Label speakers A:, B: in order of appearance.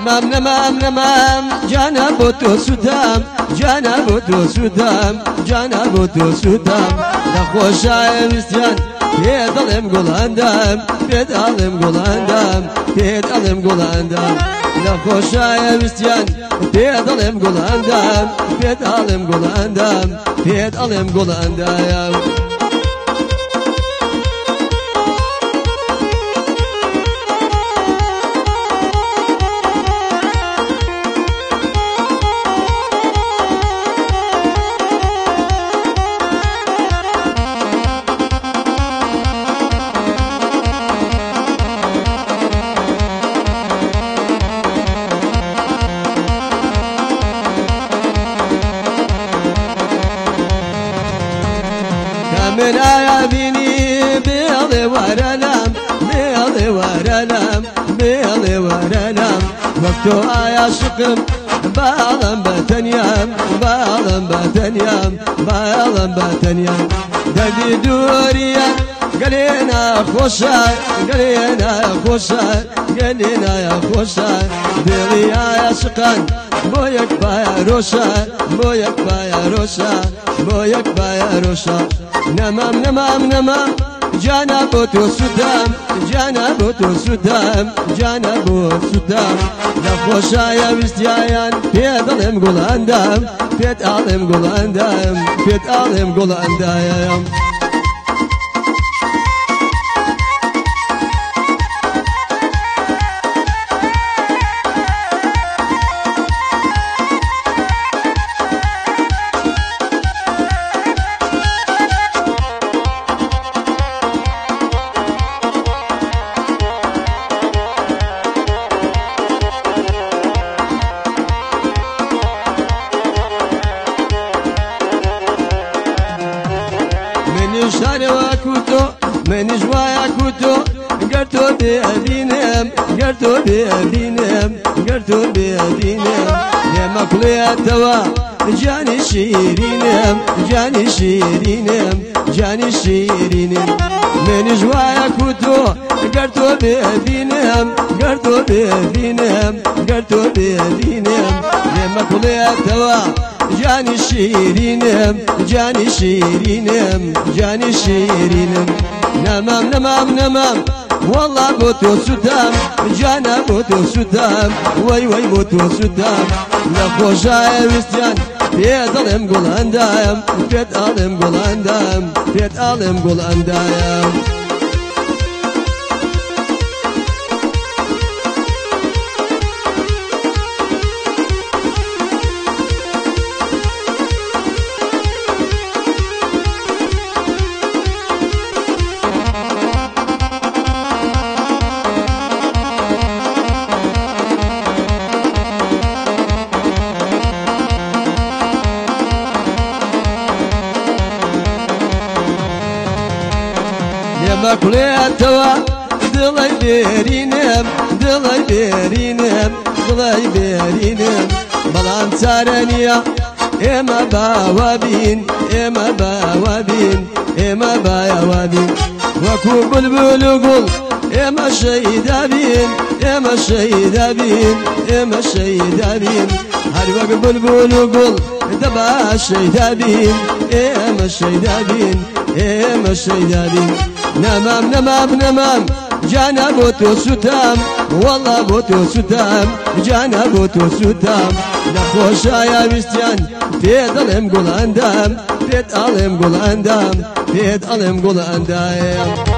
A: نمام جانا بوتو سودام جانا بوتو سودام جانا بوتو سودام نخوشای وستیان بيد علم قلاندام بيد علم قلاندام بيد علم قلاندام نخوشای وستیان بيد علم قلاندام بيد علم قلاندام بيد علم قلاندام من آيا بيني بيضي ورلم بيضي ورلم بيضي ورلم وقتو آيا شقم باغم بتنيام باغم بتنيام باغم بتنيام دبي دوريا قلينا خوشا قلينا خوشا قلينا يا خوشا بيضي آيا شقن بويك بايا روشا بويك بايا روشا بويك بايا روشا نمام جانا بوتو سودام جانا بوتو سودام جانا بوتو سودام نخوشايا وستيايان بيت علم قلاندام بيت علم قلاندام بيت علم قلاندام من جوايا كوتو قرتو بأبينم قرتو بأبينم قرتو بأبينم يا مقلي الدوا جاني شيرينم جاني شيرينم جاني شيرينم من جوايا كوتو قرتو بأبينم قرتو بأبينم قرتو بأبينم يا مقلي الدوا جاني شيرينم جاني شيرينم جاني شيرينم نمام والله بوتو سودام جانا بوتو سودام وي بوتو سودام نخوشاي وستيان بيت علم قلاندام بيت علم قلاندام بيت علم قلاندام مقلي التوا دلي بيرينم دلي بيرينم دلي بيرينم بلان سارنيا إما باوابين إما باوابين إما باوابين وكو بلبل قل إما شيدابين إما شيدابين إما شيدابين هل وقت بلبل قل دبا شيدابين إما شيدابين إما شيدابين نمام جانا بوتو سودام والله بوتو سودام جانا بوتو سودام نخوشايا وستيان بيت علم قلاندام بيت علم قلاندام بيت علم قلاندام